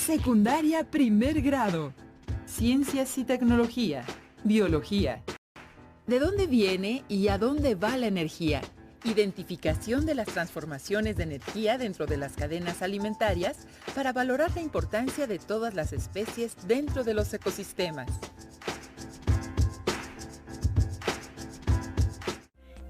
Secundaria primer grado. Ciencias y tecnología. Biología. ¿De dónde viene y a dónde va la energía? Identificación de las transformaciones de energía dentro de las cadenas alimentarias para valorar la importancia de todas las especies dentro de los ecosistemas.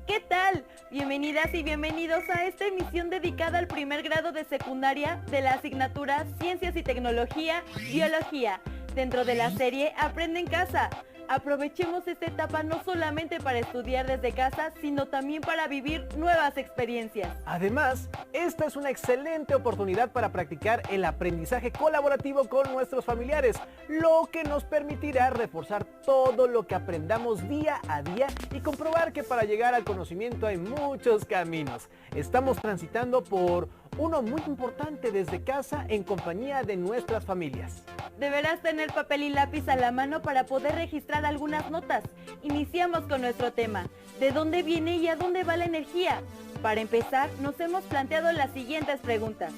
¿Qué tal? Bienvenidas y bienvenidos a esta emisión dedicada al primer grado de secundaria de la asignatura Ciencias y Tecnología, Biología, dentro de la serie Aprende en Casa. Aprovechemos esta etapa no solamente para estudiar desde casa, sino también para vivir nuevas experiencias. Además, esta es una excelente oportunidad para practicar el aprendizaje colaborativo con nuestros familiares, lo que nos permitirá reforzar todo lo que aprendamos día a día y comprobar que para llegar al conocimiento hay muchos caminos. Estamos transitando por uno muy importante desde casa en compañía de nuestras familias. Deberás tener papel y lápiz a la mano para poder registrar algunas notas. Iniciamos con nuestro tema, ¿de dónde viene y a dónde va la energía? Para empezar, nos hemos planteado las siguientes preguntas.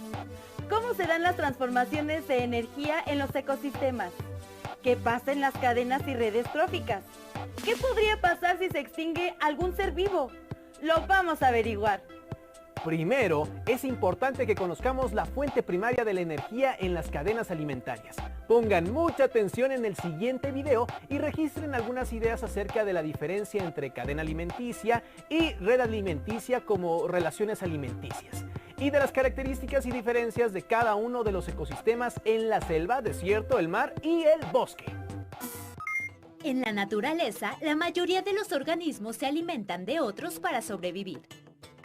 ¿Cómo se dan las transformaciones de energía en los ecosistemas? ¿Qué pasa en las cadenas y redes tróficas? ¿Qué podría pasar si se extingue algún ser vivo? Lo vamos a averiguar. Primero, es importante que conozcamos la fuente primaria de la energía en las cadenas alimentarias. Pongan mucha atención en el siguiente video y registren algunas ideas acerca de la diferencia entre cadena alimenticia y red alimenticia como relaciones alimenticias, y de las características y diferencias de cada uno de los ecosistemas en la selva, desierto, el mar y el bosque. En la naturaleza, la mayoría de los organismos se alimentan de otros para sobrevivir.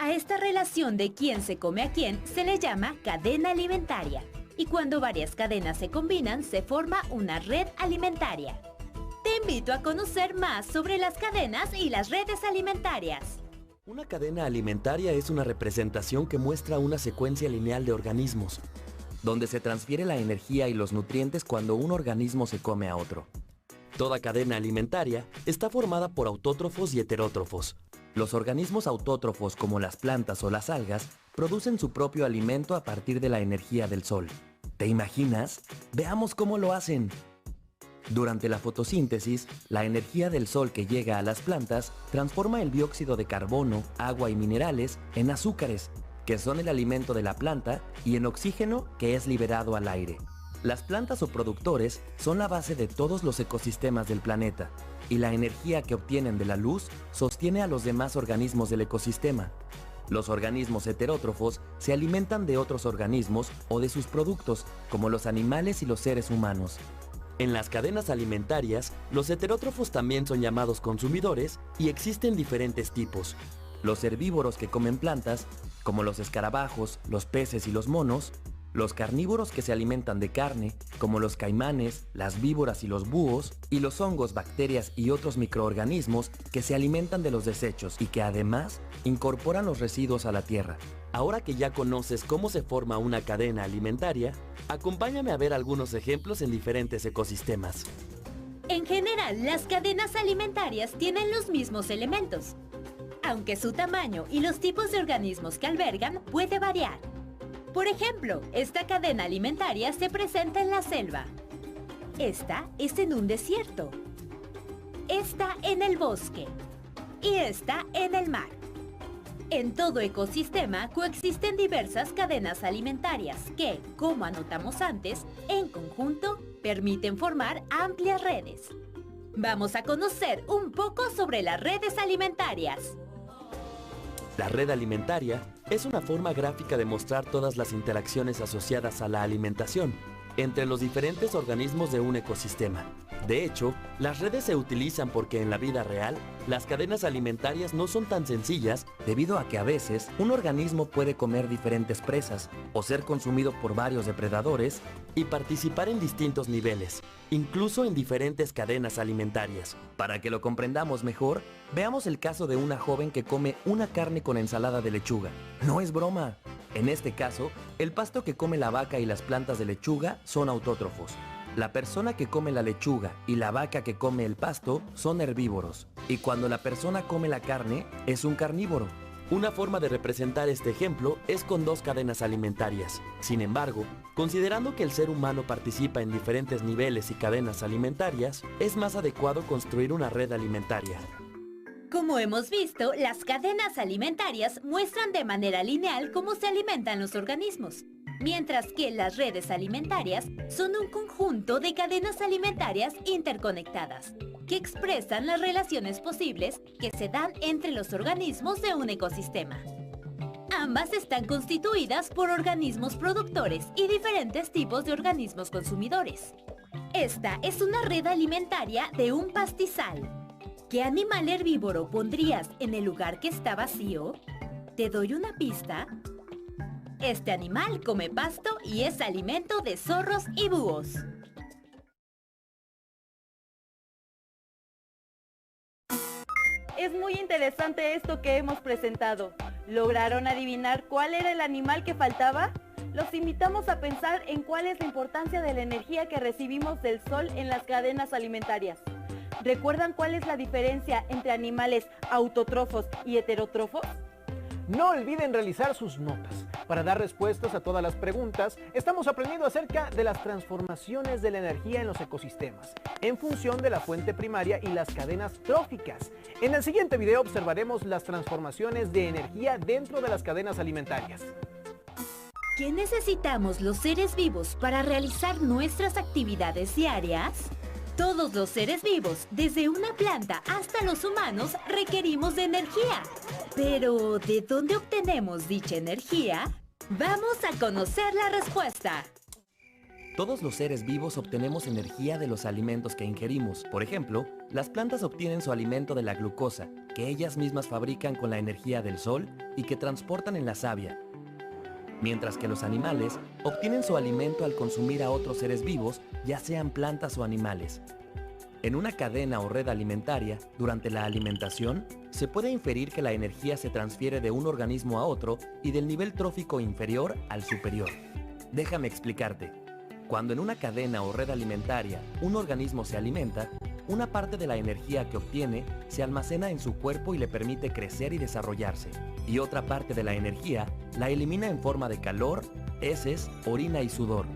A esta relación de quién se come a quién se le llama cadena alimentaria. Y cuando varias cadenas se combinan, se forma una red alimentaria. Te invito a conocer más sobre las cadenas y las redes alimentarias. Una cadena alimentaria es una representación que muestra una secuencia lineal de organismos, donde se transfiere la energía y los nutrientes cuando un organismo se come a otro. Toda cadena alimentaria está formada por autótrofos y heterótrofos. Los organismos autótrofos, como las plantas o las algas, producen su propio alimento a partir de la energía del sol. ¿Te imaginas? Veamos cómo lo hacen. Durante la fotosíntesis, la energía del sol que llega a las plantas transforma el dióxido de carbono, agua y minerales en azúcares, que son el alimento de la planta, y en oxígeno, que es liberado al aire. Las plantas o productores son la base de todos los ecosistemas del planeta, y la energía que obtienen de la luz sostiene a los demás organismos del ecosistema. Los organismos heterótrofos se alimentan de otros organismos o de sus productos, como los animales y los seres humanos. En las cadenas alimentarias, los heterótrofos también son llamados consumidores y existen diferentes tipos. Los herbívoros que comen plantas, como los escarabajos, los peces y los monos. Los carnívoros que se alimentan de carne, como los caimanes, las víboras y los búhos, y los hongos, bacterias y otros microorganismos que se alimentan de los desechos y que además incorporan los residuos a la tierra. Ahora que ya conoces cómo se forma una cadena alimentaria, acompáñame a ver algunos ejemplos en diferentes ecosistemas. En general, las cadenas alimentarias tienen los mismos elementos, aunque su tamaño y los tipos de organismos que albergan puede variar. Por ejemplo, esta cadena alimentaria se presenta en la selva. Esta es en un desierto. Esta en el bosque. Y esta en el mar. En todo ecosistema coexisten diversas cadenas alimentarias que, como anotamos antes, en conjunto permiten formar amplias redes. Vamos a conocer un poco sobre las redes alimentarias. La red alimentaria es una forma gráfica de mostrar todas las interacciones asociadas a la alimentación entre los diferentes organismos de un ecosistema. De hecho, las redes se utilizan porque en la vida real, las cadenas alimentarias no son tan sencillas debido a que a veces un organismo puede comer diferentes presas o ser consumido por varios depredadores y participar en distintos niveles, incluso en diferentes cadenas alimentarias. Para que lo comprendamos mejor, veamos el caso de una joven que come una carne con ensalada de lechuga. No es broma. En este caso, el pasto que come la vaca y las plantas de lechuga son autótrofos. La persona que come la lechuga y la vaca que come el pasto son herbívoros. Y cuando la persona come la carne, es un carnívoro. Una forma de representar este ejemplo es con dos cadenas alimentarias. Sin embargo, considerando que el ser humano participa en diferentes niveles y cadenas alimentarias, es más adecuado construir una red alimentaria. Como hemos visto, las cadenas alimentarias muestran de manera lineal cómo se alimentan los organismos, mientras que las redes alimentarias son un conjunto de cadenas alimentarias interconectadas, que expresan las relaciones posibles que se dan entre los organismos de un ecosistema. Ambas están constituidas por organismos productores y diferentes tipos de organismos consumidores. Esta es una red alimentaria de un pastizal. ¿Qué animal herbívoro pondrías en el lugar que está vacío? ¿Te doy una pista? Este animal come pasto y es alimento de zorros y búhos. Es muy interesante esto que hemos presentado. ¿Lograron adivinar cuál era el animal que faltaba? Los invitamos a pensar en cuál es la importancia de la energía que recibimos del sol en las cadenas alimentarias. ¿Recuerdan cuál es la diferencia entre animales autótrofos y heterótrofos? No olviden realizar sus notas. Para dar respuestas a todas las preguntas, estamos aprendiendo acerca de las transformaciones de la energía en los ecosistemas, en función de la fuente primaria y las cadenas tróficas. En el siguiente video observaremos las transformaciones de energía dentro de las cadenas alimentarias. ¿Qué necesitamos los seres vivos para realizar nuestras actividades diarias? Todos los seres vivos, desde una planta hasta los humanos, requerimos de energía. Pero, ¿de dónde obtenemos dicha energía? ¡Vamos a conocer la respuesta! Todos los seres vivos obtenemos energía de los alimentos que ingerimos. Por ejemplo, las plantas obtienen su alimento de la glucosa, que ellas mismas fabrican con la energía del sol y que transportan en la savia. Mientras que los animales obtienen su alimento al consumir a otros seres vivos, ya sean plantas o animales. En una cadena o red alimentaria, durante la alimentación, se puede inferir que la energía se transfiere de un organismo a otro y del nivel trófico inferior al superior. Déjame explicarte. Cuando en una cadena o red alimentaria un organismo se alimenta, una parte de la energía que obtiene se almacena en su cuerpo y le permite crecer y desarrollarse. Y otra parte de la energía la elimina en forma de calor, heces, orina y sudor.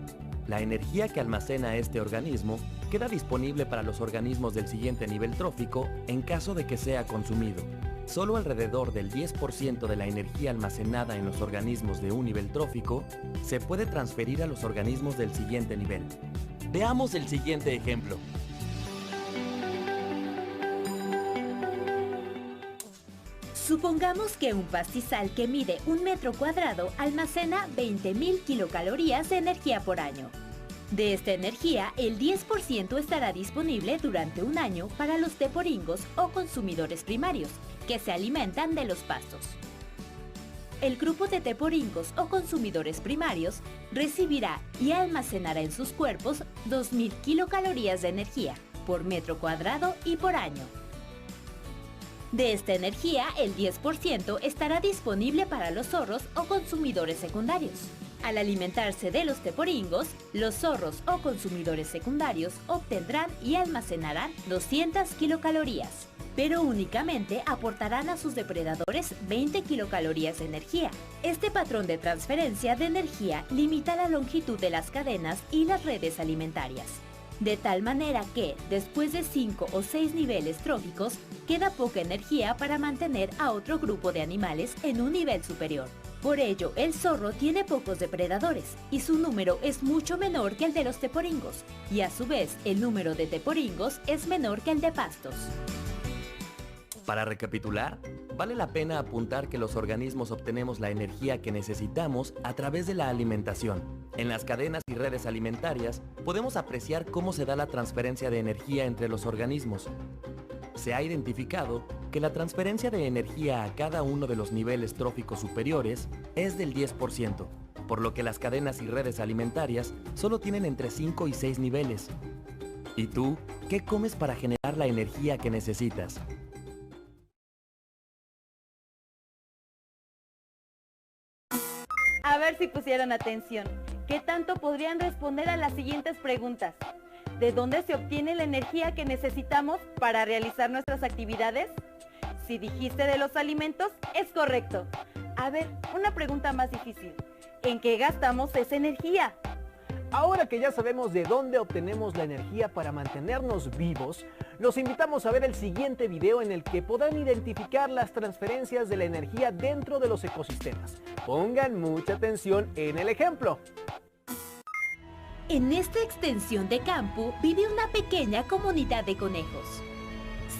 La energía que almacena este organismo queda disponible para los organismos del siguiente nivel trófico en caso de que sea consumido. Solo alrededor del 10% de la energía almacenada en los organismos de un nivel trófico se puede transferir a los organismos del siguiente nivel. Veamos el siguiente ejemplo. Supongamos que un pastizal que mide 1 metro cuadrado almacena 20.000 kilocalorías de energía por año. De esta energía, el 10% estará disponible durante un año para los teporingos o consumidores primarios, que se alimentan de los pastos. El grupo de teporingos o consumidores primarios recibirá y almacenará en sus cuerpos 2.000 kilocalorías de energía por metro cuadrado y por año. De esta energía, el 10% estará disponible para los zorros o consumidores secundarios. Al alimentarse de los teporingos, los zorros o consumidores secundarios obtendrán y almacenarán 200 kilocalorías, pero únicamente aportarán a sus depredadores 20 kilocalorías de energía. Este patrón de transferencia de energía limita la longitud de las cadenas y las redes alimentarias. De tal manera que, después de 5 o 6 niveles tróficos, queda poca energía para mantener a otro grupo de animales en un nivel superior. Por ello, el zorro tiene pocos depredadores y su número es mucho menor que el de los teporingos, y a su vez el número de teporingos es menor que el de pastos. Para recapitular, vale la pena apuntar que los organismos obtenemos la energía que necesitamos a través de la alimentación. En las cadenas y redes alimentarias podemos apreciar cómo se da la transferencia de energía entre los organismos. Se ha identificado que la transferencia de energía a cada uno de los niveles tróficos superiores es del 10%, por lo que las cadenas y redes alimentarias solo tienen entre 5 y 6 niveles. ¿Y tú, qué comes para generar la energía que necesitas? A ver si pusieron atención. ¿Qué tanto podrían responder a las siguientes preguntas? ¿De dónde se obtiene la energía que necesitamos para realizar nuestras actividades? Si dijiste de los alimentos, es correcto. A ver, una pregunta más difícil. ¿En qué gastamos esa energía? Ahora que ya sabemos de dónde obtenemos la energía para mantenernos vivos, los invitamos a ver el siguiente video en el que podrán identificar las transferencias de la energía dentro de los ecosistemas. Pongan mucha atención en el ejemplo. En esta extensión de campo vive una pequeña comunidad de conejos.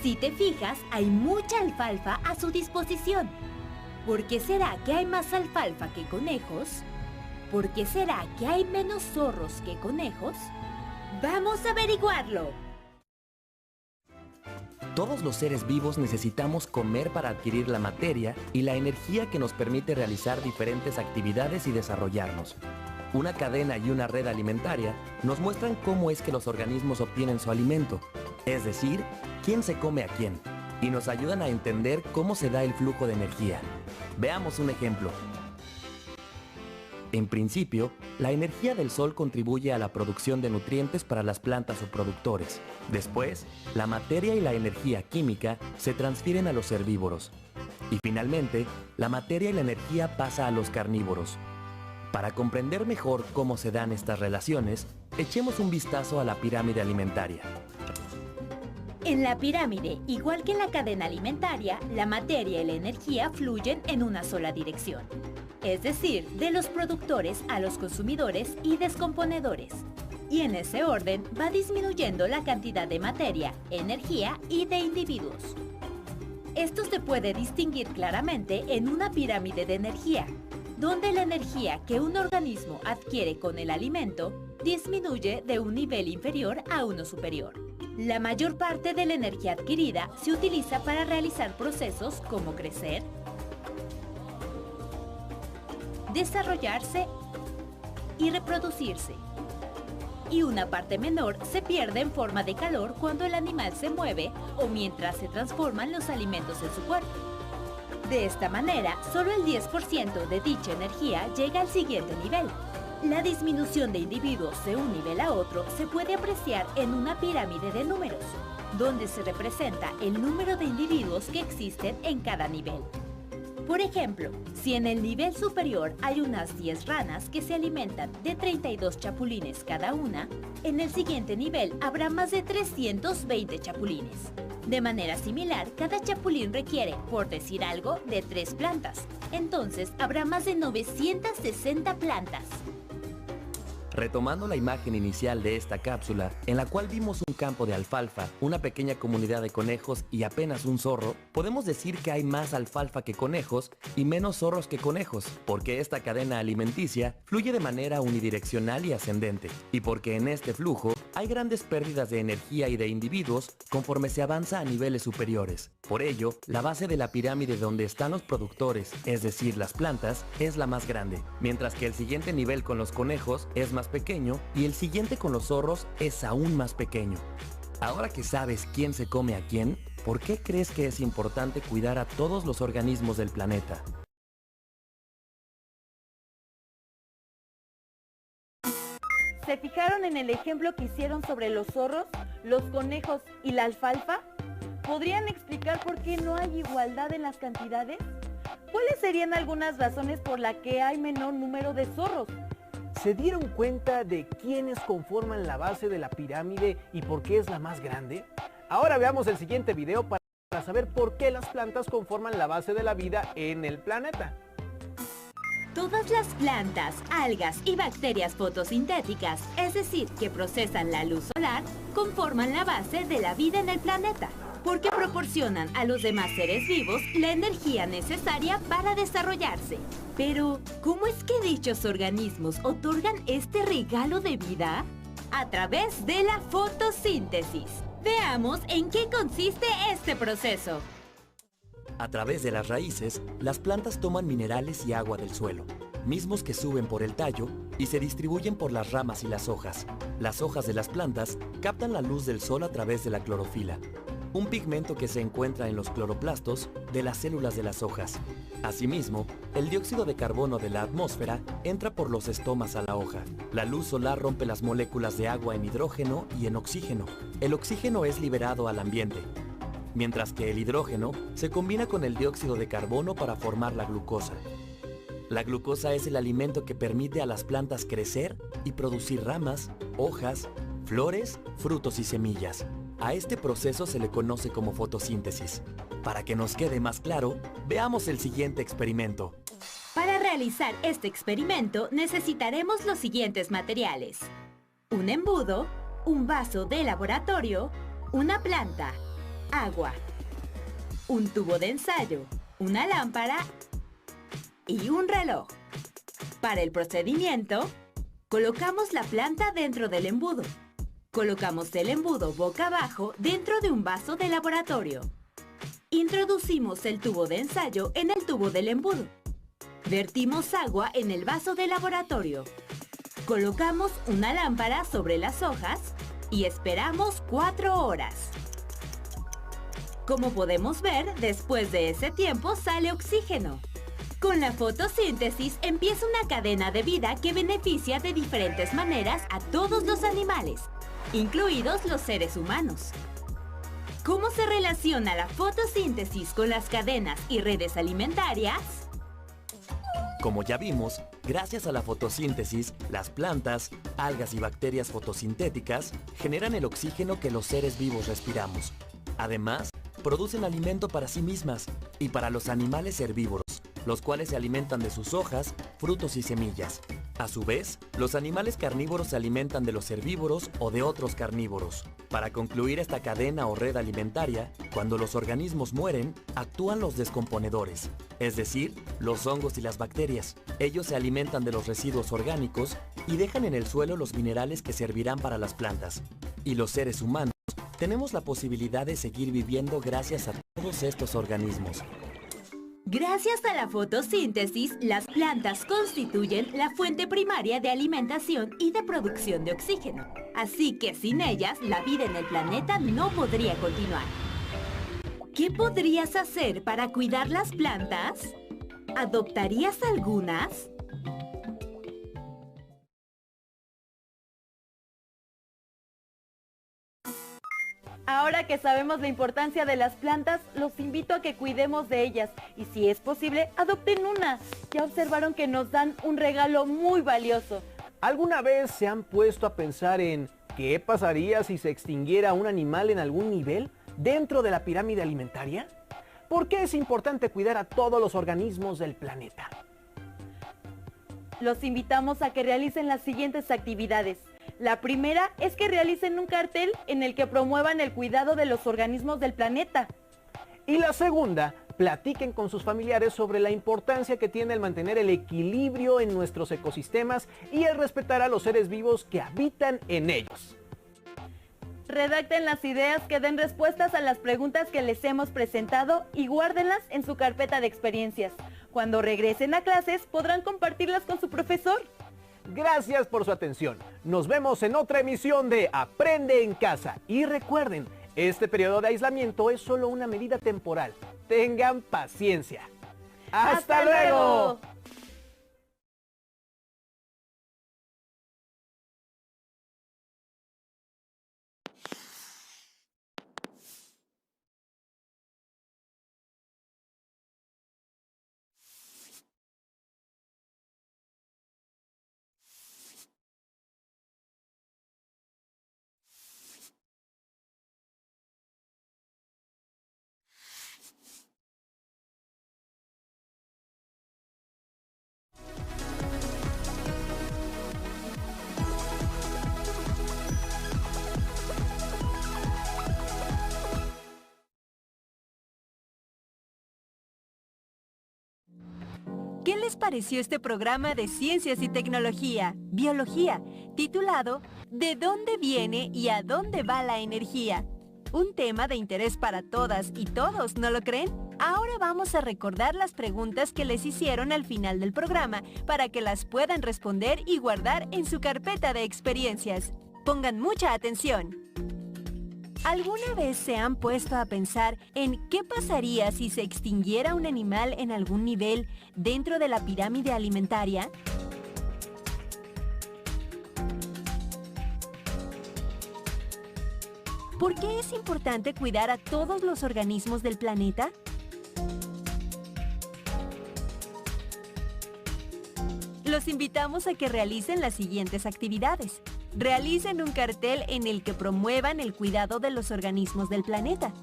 Si te fijas, hay mucha alfalfa a su disposición. ¿Por qué será que hay más alfalfa que conejos? ¿Por qué será que hay menos zorros que conejos? ¡Vamos a averiguarlo! Todos los seres vivos necesitamos comer para adquirir la materia y la energía que nos permite realizar diferentes actividades y desarrollarnos. Una cadena y una red alimentaria nos muestran cómo es que los organismos obtienen su alimento, es decir, quién se come a quién, y nos ayudan a entender cómo se da el flujo de energía. Veamos un ejemplo. En principio, la energía del sol contribuye a la producción de nutrientes para las plantas o productores. Después, la materia y la energía química se transfieren a los herbívoros. Y finalmente, la materia y la energía pasa a los carnívoros. Para comprender mejor cómo se dan estas relaciones, echemos un vistazo a la pirámide alimentaria. En la pirámide, igual que en la cadena alimentaria, la materia y la energía fluyen en una sola dirección. Es decir, de los productores a los consumidores y descomponedores. Y en ese orden va disminuyendo la cantidad de materia, energía y de individuos. Esto se puede distinguir claramente en una pirámide de energía, donde la energía que un organismo adquiere con el alimento disminuye de un nivel inferior a uno superior. La mayor parte de la energía adquirida se utiliza para realizar procesos como crecer, desarrollarse y reproducirse. Y una parte menor se pierde en forma de calor cuando el animal se mueve o mientras se transforman los alimentos en su cuerpo. De esta manera, solo el 10% de dicha energía llega al siguiente nivel. La disminución de individuos de un nivel a otro se puede apreciar en una pirámide de números, donde se representa el número de individuos que existen en cada nivel. Por ejemplo, si en el nivel superior hay unas 10 ranas que se alimentan de 32 chapulines cada una, en el siguiente nivel habrá más de 320 chapulines. De manera similar, cada chapulín requiere, por decir algo, de 3 plantas. Entonces, habrá más de 960 plantas. Retomando la imagen inicial de esta cápsula, en la cual vimos un campo de alfalfa, una pequeña comunidad de conejos y apenas un zorro, podemos decir que hay más alfalfa que conejos y menos zorros que conejos, porque esta cadena alimenticia fluye de manera unidireccional y ascendente, y porque en este flujo hay grandes pérdidas de energía y de individuos conforme se avanza a niveles superiores. Por ello, la base de la pirámide donde están los productores, es decir, las plantas, es la más grande, mientras que el siguiente nivel con los conejos es más pequeño y el siguiente con los zorros es aún más pequeño. Ahora que sabes quién se come a quién, ¿por qué crees que es importante cuidar a todos los organismos del planeta? ¿Se fijaron en el ejemplo que hicieron sobre los zorros, los conejos y la alfalfa? ¿Podrían explicar por qué no hay igualdad en las cantidades? ¿Cuáles serían algunas razones por las que hay menor número de zorros? ¿Se dieron cuenta de quiénes conforman la base de la pirámide y por qué es la más grande? Ahora veamos el siguiente video para saber por qué las plantas conforman la base de la vida en el planeta. Todas las plantas, algas y bacterias fotosintéticas, es decir, que procesan la luz solar, conforman la base de la vida en el planeta, porque proporcionan a los demás seres vivos la energía necesaria para desarrollarse. Pero, ¿cómo es que dichos organismos otorgan este regalo de vida? A través de la fotosíntesis. Veamos en qué consiste este proceso. A través de las raíces, las plantas toman minerales y agua del suelo, mismos que suben por el tallo y se distribuyen por las ramas y las hojas. Las hojas de las plantas captan la luz del sol a través de la clorofila, un pigmento que se encuentra en los cloroplastos de las células de las hojas. Asimismo, el dióxido de carbono de la atmósfera entra por los estomas a la hoja. La luz solar rompe las moléculas de agua en hidrógeno y en oxígeno. El oxígeno es liberado al ambiente. mientras que el hidrógeno se combina con el dióxido de carbono para formar la glucosa. La glucosa es el alimento que permite a las plantas crecer y producir ramas, hojas, flores, frutos y semillas. A este proceso se le conoce como fotosíntesis. Para que nos quede más claro, veamos el siguiente experimento. Para realizar este experimento necesitaremos los siguientes materiales: un embudo, un vaso de laboratorio, una planta, agua, un tubo de ensayo, una lámpara y un reloj. Para el procedimiento, colocamos la planta dentro del embudo. Colocamos el embudo boca abajo dentro de un vaso de laboratorio. Introducimos el tubo de ensayo en el tubo del embudo. Vertimos agua en el vaso de laboratorio. Colocamos una lámpara sobre las hojas y esperamos 4 horas. Como podemos ver, después de ese tiempo sale oxígeno. Con la fotosíntesis empieza una cadena de vida que beneficia de diferentes maneras a todos los animales, incluidos los seres humanos. ¿Cómo se relaciona la fotosíntesis con las cadenas y redes alimentarias? Como ya vimos, gracias a la fotosíntesis, las plantas, algas y bacterias fotosintéticas generan el oxígeno que los seres vivos respiramos. Además, producen alimento para sí mismas y para los animales herbívoros, los cuales se alimentan de sus hojas, frutos y semillas. A su vez, los animales carnívoros se alimentan de los herbívoros o de otros carnívoros. Para concluir esta cadena o red alimentaria, cuando los organismos mueren, actúan los descomponedores, es decir, los hongos y las bacterias. Ellos se alimentan de los residuos orgánicos y dejan en el suelo los minerales que servirán para las plantas. Y los seres humanos tenemos la posibilidad de seguir viviendo gracias a todos estos organismos. Gracias a la fotosíntesis, las plantas constituyen la fuente primaria de alimentación y de producción de oxígeno. Así que sin ellas, la vida en el planeta no podría continuar. ¿Qué podrías hacer para cuidar las plantas? ¿Adoptarías algunas? Ahora que sabemos la importancia de las plantas, los invito a que cuidemos de ellas y, si es posible, adopten una. Ya observaron que nos dan un regalo muy valioso. ¿Alguna vez se han puesto a pensar en qué pasaría si se extinguiera un animal en algún nivel dentro de la pirámide alimentaria? ¿Por qué es importante cuidar a todos los organismos del planeta? Los invitamos a que realicen las siguientes actividades. La primera es que realicen un cartel en el que promuevan el cuidado de los organismos del planeta. Y la segunda, platiquen con sus familiares sobre la importancia que tiene el mantener el equilibrio en nuestros ecosistemas y el respetar a los seres vivos que habitan en ellos. Redacten las ideas que den respuestas a las preguntas que les hemos presentado y guárdenlas en su carpeta de experiencias. Cuando regresen a clases podrán compartirlas con su profesor. Gracias por su atención. Nos vemos en otra emisión de Aprende en Casa. Y recuerden, este periodo de aislamiento es solo una medida temporal. Tengan paciencia. ¡Hasta luego! ¿Qué les pareció este programa de Ciencias y Tecnología, Biología, titulado ¿De dónde viene y a dónde va la energía? Un tema de interés para todas y todos, ¿no lo creen? Ahora vamos a recordar las preguntas que les hicieron al final del programa para que las puedan responder y guardar en su carpeta de experiencias. Pongan mucha atención. ¿Alguna vez se han puesto a pensar en qué pasaría si se extinguiera un animal en algún nivel dentro de la pirámide alimentaria? ¿Por qué es importante cuidar a todos los organismos del planeta? Los invitamos a que realicen las siguientes actividades. Realicen un cartel en el que promuevan el cuidado de los organismos del planeta.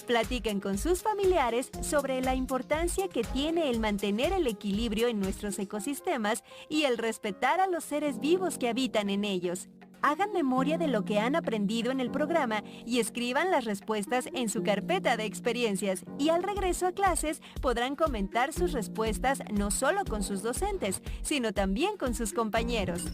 Platiquen con sus familiares sobre la importancia que tiene el mantener el equilibrio en nuestros ecosistemas y el respetar a los seres vivos que habitan en ellos. Hagan memoria de lo que han aprendido en el programa y escriban las respuestas en su carpeta de experiencias. Y al regreso a clases podrán comentar sus respuestas no solo con sus docentes, sino también con sus compañeros.